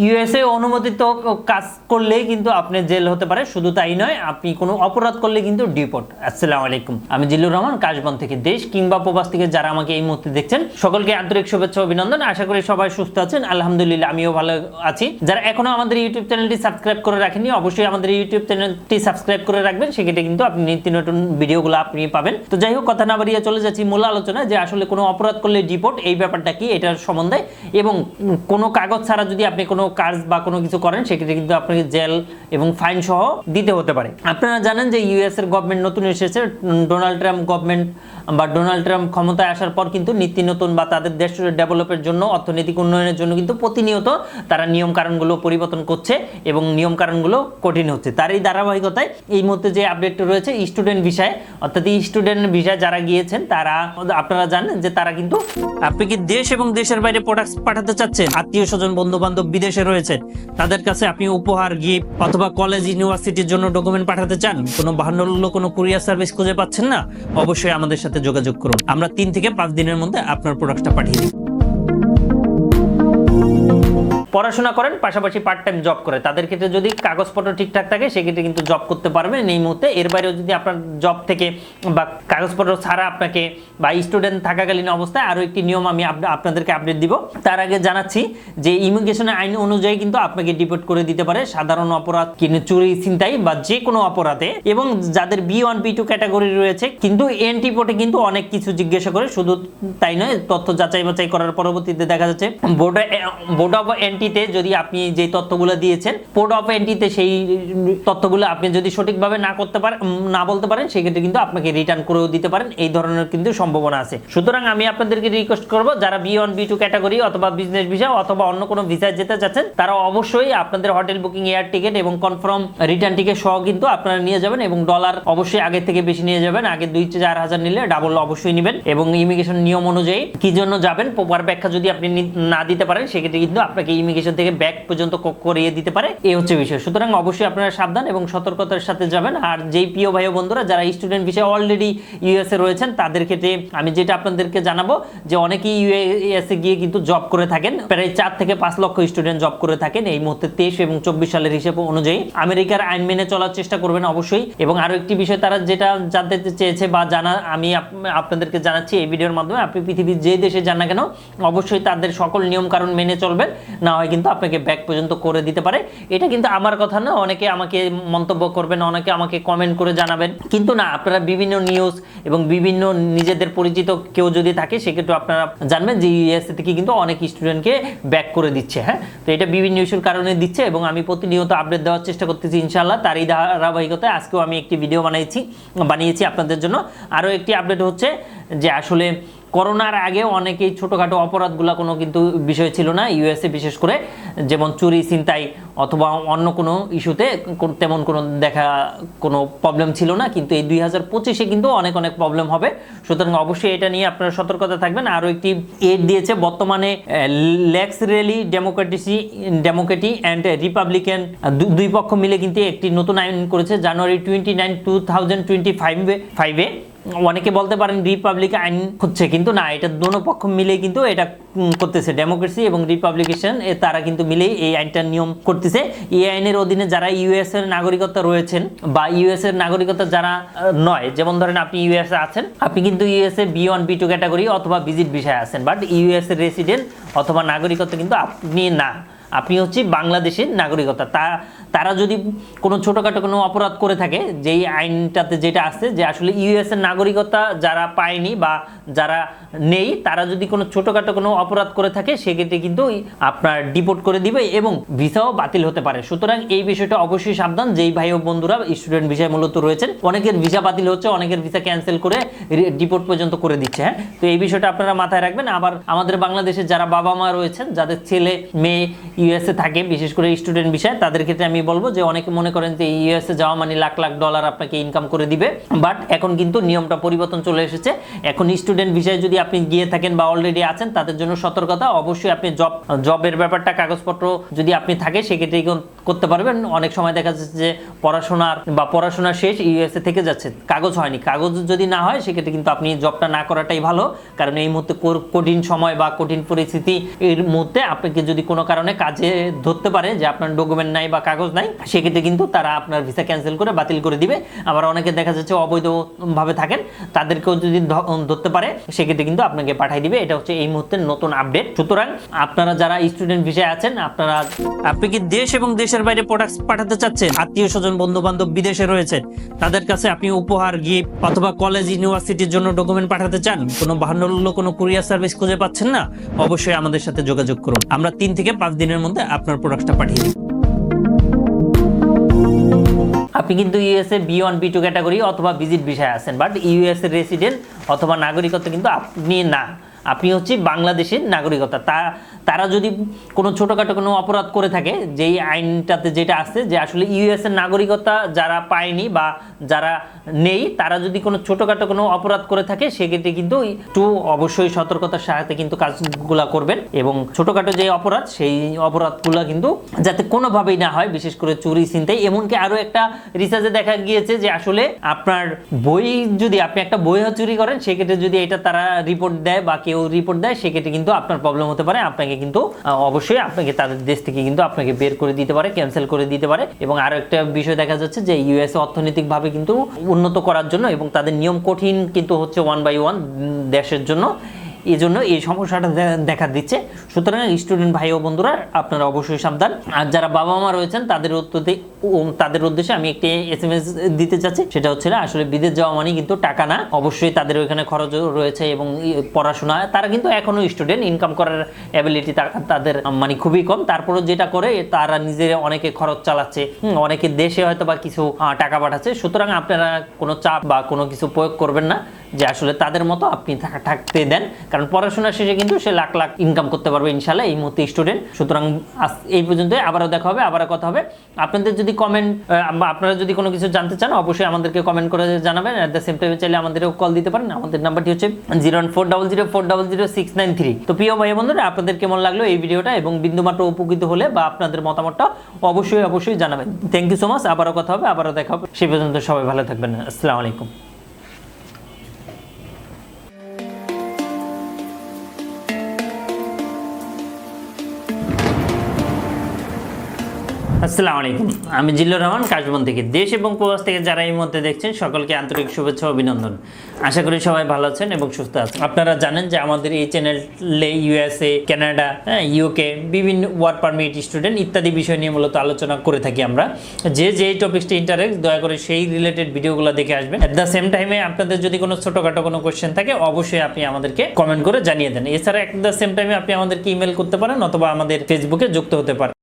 USA অনুমোদিত কাজ করলেই কিন্তু আপনি জেল হতে পারে, শুধু তাই নয়, আপনি কোনো অপরাধ করলে কিন্তু ডিপোর্ট। আসসালামু আলাইকুম, আমি জিল্লুর রহমান কাশবন থেকে। দেশ কিংবা প্রবাস থেকে যারা আমাকে এই মুহূর্তে দেখছেন সকলকে আন্তরিক শুভেচ্ছা অভিনন্দন। আশা করি সবাই সুস্থ আছেন, আলহামদুলিল্লাহ আমিও ভালো আছি। যারা এখনো আমাদের ইউটিউব চ্যানেলটি সাবস্ক্রাইব করে রাখেননি, অবশ্যই আমাদের ইউটিউব চ্যানেলটি সাবস্ক্রাইব করে রাখবেন, সেক্ষেত্রে কিন্তু আপনি নিত্য নতুন ভিডিওগুলো আপনি পাবেন। তো যাই হোক, কথা না বাড়িয়ে চলে যাচ্ছি মূল আলোচনা, যে আসলে কোনো অপরাধ করলে ডিপোর্ট এই ব্যাপারটা কি, এটার সম্বন্ধে, এবং কোনো কাগজ ছাড়া যদি আপনি কোনো কাজ বা কোনো কিছু করেন সেক্ষেত্রে কিন্তু আপনাকে জেল এবং ফাইন সহ দিতে হতে পারে। আপনারা জানেন যে ইউএস এর গভর্নমেন্ট নতুন এসেছে, ডোনাল্ড ট্রাম্প গভর্নমেন্ট বা ডোনাল্ড ট্রাম্প ক্ষমতায় আসার পর কিন্তু নীতি নতুন বা তাদের দেশ ডেভেলপের জন্য, অর্থনৈতিক উন্নয়নের জন্য কিন্তু প্রতিনিয়ত তারা নিয়ম কারণগুলো পরিবর্তন করছে এবং নিয়ম কারণগুলো কঠিন হচ্ছে। তার এই ধারাবাহিকতায় এই মুহূর্তে যে আপডেট রয়েছে স্টুডেন্ট ভিসায়, অর্থাৎ স্টুডেন্ট ভিসায় যারা গিয়েছেন তারা, আপনারা জানেন যে তারা কিন্তু, আপনি কি দেশ এবং দেশের বাইরে প্রোডাক্ট পাঠাতে চাচ্ছেন, আত্মীয় স্বজন বন্ধু বান্ধব বিদেশে রয়েছে তাদের কাছে আপনি উপহার, গিফট অথবা কলেজ ইউনিভার্সিটির জন্য ডকুমেন্ট পাঠাতে চান, কোনো বাহান্ন কোনো কুরিয়ার সার্ভিস খুঁজে পাচ্ছেন না, অবশ্যই আমাদের সাথে যোগাযোগ করুন। আমরা 3 থেকে 5 দিনের মধ্যে আপনার প্রোডাক্টটা পাঠিয়ে দিই। পড়াশোনা করেন পাশাপাশি পার্ট টাইম জব করে, তাদের ক্ষেত্রে যদি কাগজপত্র ঠিকঠাক থাকে সেক্ষেত্রে কিন্তু জব করতে পারবেন এই মুহূর্তে। এর বাইরেও যদি আপনার জব থেকে বা কাগজপত্র ছাড়া আপনাকে বা স্টুডেন্ট থাকাকালীন অবস্থায় আরও একটি নিয়ম আমি আপনাদেরকে আপডেট দিব। তার আগে জানাচ্ছি যে ইমিগ্রেশনের আইন অনুযায়ী কিন্তু আপনাকে ডিপোর্ট করে দিতে পারে সাধারণ অপরাধ, কিন্তু চুরি, ছিনতাই বা যে কোনো অপরাধে, এবং যাদের B1 B2 ক্যাটাগরি রয়েছে কিন্তু এনটিপোর্টে কিন্তু অনেক কিছু জিজ্ঞাসা করে, শুধু তাই নয়, তথ্য যাচাই বাছাই করার পরবর্তীতে দেখা যাচ্ছে বোর্ড অফ এন্ট্রিতে যদি আপনি যে তথ্যগুলো দিয়েছেন, পোর্ট অফ এন্ট্রিতে সেই তথ্যগুলো আপনি যদি সঠিকভাবে না বলতে পারেন সেক্ষেত্রে কিন্তু আপনাকে রিটার্ন করেও দিতে পারেন, এই ধরনের কিন্তু সম্ভাবনা আছে। সুতরাং আমি আপনাদেরকে রিকোয়েস্ট করব, যারা B1 B2 ক্যাটাগরি অথবা বিজনেস ভিসা অথবা অন্য কোনো ভিসায় যেতে চাচ্ছেন তারা অবশ্যই আপনাদের হোটেল বুকিং, এয়ার টিকিট এবং কনফার্ম রিটার্ন টিকিট সহ কিন্তু আপনারা নিয়ে যাবেন, এবং ডলার অবশ্যই আগে থেকে বেশি নিয়ে যাবেন। আগে 2-4 হাজার নিলে ডাবল অবশ্যই নেবেন, এবং ইমিগ্রেশন নিয়ম অনুযায়ী কি জন্য যাবেন প্রপার ব্যাখ্যা যদি আপনি না দিতে পারেন সেক্ষেত্রে কিন্তু আপনাকে ইমিগ্রেশন থেকে ব্যাক পর্যন্ত করিয়ে দিতে পারে, এই হচ্ছে বিষয়। সুতরাং অবশ্যই আপনারা সাবধান এবং সতর্কতার সাথে যাবেন। আর যেই প্রিয় ভাই বন্ধুরা যারা স্টুডেন্ট ভিসায় অলরেডি ইউএসএ রয়েছেন তাদের ক্ষেত্রে আমি যেটা আপনাদেরকে জানাবো, যে অনেকেই ইউএসএ গিয়ে কিন্তু জব করে থাকেন, প্রায় 4 থেকে 5 লক্ষ স্টুডেন্ট জব করে থাকেন এই মুহূর্তে 23 এবং 24 সালের হিসেব অনুযায়ী। আমেরিকার আইন মেনে চলার চেষ্টা করবেন অবশ্যই। এবং আরো একটি বিষয় তারা যেটা জানতে চেয়েছে বা আমি আপনাদেরকে জানাচ্ছি এই ভিডিওর মাধ্যমে, আপনি পৃথিবীর যে দেশে যান না কেন অবশ্যই তাদের সকল নিয়ম কারণ মেনে চলবেন, না হয় কিন্তু আপনাকে ব্যাক পর্যন্ত করে দিতে পারে। এটা কিন্তু আমার কথা না, অনেকে আমাকে মন্তব্য করবেন, অনেকে আমাকে কমেন্ট করে জানাবেন, কিন্তু না, আপনারা বিভিন্ন নিউজ এবং বিভিন্ন নিজেদের পরিচিত কেউ যদি থাকে সেক্ষেত্রে আপনারা জানবেন যে ইউএসএ থেকে কিন্তু অনেক স্টুডেন্টকে ব্যাক করে দিচ্ছে। হ্যাঁ, তো এটা বিভিন্ন ইস্যুর কারণে দিচ্ছে এবং আমি প্রতিনিয়ত আপডেট দেওয়ার চেষ্টা করতেছি ইনশাআল্লাহ। তার এই ধারাবাহিকতায় আজকেও আমি একটি ভিডিও বানিয়েছি আপনাদের জন্য। আরও একটি আপডেট হচ্ছে যে আসলে করোনার আগেও অনেকেই ছোটোখাটো অপরাধগুলো কোনো কিন্তু বিষয় ছিল না ইউএসএ, বিশেষ করে যেমন চুরি, ছিনতাই অথবা অন্য কোনো ইস্যুতে তেমন কোনো প্রবলেম ছিল না, কিন্তু এই 2025-এ কিন্তু অনেক প্রবলেম হবে। সুতরাং অবশ্যই এটা নিয়ে আপনারা সতর্কতা থাকবেন। আরও একটি এড দিয়েছে বর্তমানে লেক্স রেলি ডেমোক্রেটি অ্যান্ড রিপাবলিকান দুই পক্ষ মিলে কিন্তু একটি নতুন আইন করেছে জানুয়ারি 29, 2025-এ। অনেকে বলতে পারেন রিপাবলিক আইন হচ্ছে, কিন্তু না, এটা দোনো পক্ষ মিলে কিন্তু এটা করতেছে, ডেমোক্রেসি এবং রিপাবলিকেশন তারা কিন্তু মিলেই এই আইনটার নিয়ম করতেছে। এই আইনের অধীনে যারা ইউএস এর নাগরিকতা রয়েছেন বা ইউএস এর নাগরিকতা যারা নয়, যেমন ধরেন আপনি ইউএসএ আছেন, আপনি কিন্তু ইউএসএ B1 B2 ক্যাটাগরি অথবা ভিজিট ভিসায় আছেন, বাট ইউএস এর রেসিডেন্ট অথবা নাগরিকতা কিন্তু আপনি না, আপনি হচ্ছে বাংলাদেশের নাগরিকতা। তারা যদি কোনো ছোটোখাটো কোনো অপরাধ করে থাকে, যেই আইনটাতে যেটা আছে যে আসলে ইউএসের নাগরিকতা যারা পায়নি বা যারা নেই, তারা যদি কোনো ছোটোখাটো কোনো অপরাধ করে থাকে সেক্ষেত্রে কিন্তু আপনার ডিপোর্ট করে দিবে এবং ভিসাও বাতিল হতে পারে। সুতরাং এই বিষয়টা অবশ্যই সাবধান, যেই ভাই ও বন্ধুরা স্টুডেন্ট ভিসায় মূলত রয়েছেন, অনেকের ভিসা বাতিল হচ্ছে, অনেকের ভিসা ক্যান্সেল করে ডিপোর্ট পর্যন্ত করে দিচ্ছে। হ্যাঁ, তো এই বিষয়টা আপনারা মাথায় রাখবেন। আবার আমাদের বাংলাদেশে যারা বাবা মা রয়েছেন, যাদের ছেলে মেয়ে ইউএসএ থাকে, বিশেষ করে স্টুডেন্ট ভিসায়, তাদের ক্ষেত্রে আমি বলবো যে অনেকে মনে করেন যে ইউএসএ যাওয়া মানে লাখ লাখ ডলার আপনাকে ইনকাম করে দিবে, বাট এখন কিন্তু নিয়মটা পরিবর্তন চলে এসেছে। এখন স্টুডেন্ট ভিসায় যদি আপনি গিয়ে থাকেন বা অলরেডি আছেন তাদের জন্য সতর্কতা, অবশ্যই আপনি জবের ব্যাপারটা কাগজপত্র যদি আপনি থাকে সেক্ষেত্রে করতে পারবেন। অনেক সময় দেখা যাচ্ছে যে পড়াশোনা শেষ ইউএসএ থেকে যাচ্ছে, কাগজ হয়নি। কাগজ যদি না হয় সেক্ষেত্রে কিন্তু আপনি জবটা না করাটাই ভালো, কারণ এই মুহূর্তে কঠিন সময় বা কঠিন পরিস্থিতি এর মধ্যে আপনাকে যদি কোনো কারণে কাজে ধরতে পারে যে আপনার ডকুমেন্ট নাই বা কাগজ নাই, সেক্ষেত্রে কিন্তু তারা আপনার ভিসা ক্যান্সেল করে বাতিল করে দিবে। আবার অনেকে দেখা যাচ্ছে অবৈধভাবে থাকেন, তাদেরকেও যদি ধরতে পারে সেক্ষেত্রে কিন্তু আপনাকে পাঠিয়ে দিবে। এটা হচ্ছে এই মুহূর্তে নতুন আপডেট। সুতরাং আপনারা যারা স্টুডেন্ট ভিসায় আছেন, আপনি কি দেশ এবং দেশের বাইরে প্রোডাক্ট পাঠাতে চাচ্ছেন, আত্মীয় স্বজন বন্ধু বান্ধব বিদেশে রয়েছে, তাদের কাছে আপনি উপহার, গিফট অথবা কলেজ ইউনিভার্সিটির জন্য ডকুমেন্ট পাঠাতে চান, কোনো বাহান্ন কোনো কুরিয়ার সার্ভিস খুঁজে পাচ্ছেন না, অবশ্যই আমাদের সাথে যোগাযোগ করুন। আমরা 3 থেকে 5 দিনের মধ্যে আপনার প্রোডাক্টটা পাঠিয়ে দিই। আপনি কিন্তু ইউএসএ B1 B2 ক্যাটাগরি অথবা ভিজিট ভিসায় আছেন, বাট ইউএসএ রেসিডেন্ট অথবা নাগরিকত্ব কিন্তু আপনি না, আপনি হচ্ছে বাংলাদেশের নাগরিকতা। তারা যদি কোনো ছোটোখাটো কোনো অপরাধ করে থাকে, যেই আইনটাতে যেটা আছে যে আসলে ইউএসের নাগরিকতা যারা পায়নি বা যারা নেই, তারা যদি কোনো ছোটোখাটো কোনো অপরাধ করে থাকে সেক্ষেত্রে কিন্তু একটু অবশ্যই সতর্কতার সাথে কিন্তু কাজগুলা করবেন। এবং ছোটোখাটো যে অপরাধ, সেই অপরাধগুলো কিন্তু যাতে কোনোভাবেই না হয়, বিশেষ করে চুরি ছিনতাই। এমনকি আরও একটা রিসার্চে দেখা গিয়েছে যে আসলে আপনার বই, যদি আপনি একটা বইও চুরি করেন সেক্ষেত্রে যদি এটা তারা রিপোর্ট দেয় বা কেউ রিপোর্ট দেয়, সেক্ষেত্রে কিন্তু আপনার প্রবলেম হতে পারে। আপনাকে কিন্তু অবশ্যই আপনাকে তাদের দেশ থেকে কিন্তু আপনাকে বের করে দিতে পারে, ক্যান্সেল করে দিতে পারে। এবং আরো একটা বিষয় দেখা যাচ্ছে যে ইউএসএ অর্থনৈতিকভাবে কিন্তু উন্নত করার জন্য এবং তাদের নিয়ম কঠিন কিন্তু হচ্ছে 1 by 1 দেশের জন্য, এই জন্য এই সমস্যাটা দেখা দিচ্ছে। সুতরাং স্টুডেন্ট ভাই ও বন্ধুরা আপনারা অবশ্যই সাবধান। আর যারা বাবা মা রয়েছেন তাদের উদ্দেশ্যে আমি একটি SMS দিতে চাচ্ছি, সেটা হচ্ছে আসলে বিদেশ যাওয়া মানে কিন্তু টাকা না, অবশ্যই তাদের ওইখানে খরচ রয়েছে এবং পড়াশোনা, তারা কিন্তু এখনো স্টুডেন্ট, ইনকাম করার অ্যাবিলিটি তাদের মানে খুবই কম। তারপরও যেটা করে তারা নিজের অনেকে খরচ চালাচ্ছে, অনেকে দেশে হয়তো বা কিছু টাকা পাঠাচ্ছে। সুতরাং আপনারা কোনো চাপ বা কোনো কিছু প্রয়োগ করবেন না যে আসলে তাদের মতো আপনি থাকতে দেন, কারণ পড়াশোনা শেষে কিন্তু সে লাখ লাখ ইনকাম করতে পারবে ইনশাল্লাহ এই মুহূর্তে স্টুডেন্ট। সুতরাং এই পর্যন্ত, আবারও দেখা হবে, আবারও কথা হবে। আপনাদের যদি কমেন্ট বা আপনারা যদি কোনো কিছু জানতে চান অবশ্যই আমাদেরকে কমেন্ট করে জানাবেন। অ্যাট দ্য সেম টাইমে চাইলে আমাদেরও কল দিতে পারেন। আমাদের নাম্বারটি হচ্ছে 01400400693। তো প্রিয় ভাই বন্ধুরা, আপনাদের কেমন লাগলো এই ভিডিওটা এবং বিন্দুমাত্র উপকৃত হলে বা আপনাদের মতামতটা অবশ্যই জানাবেন। Thank you so much. আবারও কথা হবে, আবারও দেখা হবে। সে পর্যন্ত সবাই ভালো থাকবেন। আসসালামু আলাইকুম। আসসালামু আলাইকুম, আমি জিল্লুর রহমান কাশবন থেকে। দেশ এবং প্রবাস থেকে যারা এই মধ্যে দেখছেন সকলকে আন্তরিক শুভেচ্ছা ও অভিনন্দন। আশা করি সবাই ভালো আছেন এবং সুস্থ আছেন। আপনারা জানেন যে আমাদের এই চ্যানেলে ইউএসএ, কানাডা, ইউকে, বিভিন্ন ওয়ার্ক পারমিট, স্টুডেন্ট ইত্যাদি বিষয় নিয়ে মূলত আলোচনা করে থাকি আমরা। যে টপিকসটি ইন্টারেস্ট, দয়া করে সেই রিলেটেড ভিডিওগুলো দেখে আসবেন। অ্যাট দ্য সেম টাইমে আপনাদের যদি কোনো ছোটোখাটো কোনো কোয়েশ্চেন থাকে অবশ্যই আপনি আমাদেরকে কমেন্ট করে জানিয়ে দেন। এছাড়া অ্যাট দ্য সেম টাইমে আপনি আমাদেরকে ইমেল করতে পারেন অথবা আমাদের ফেসবুকে যুক্ত হতে পারেন।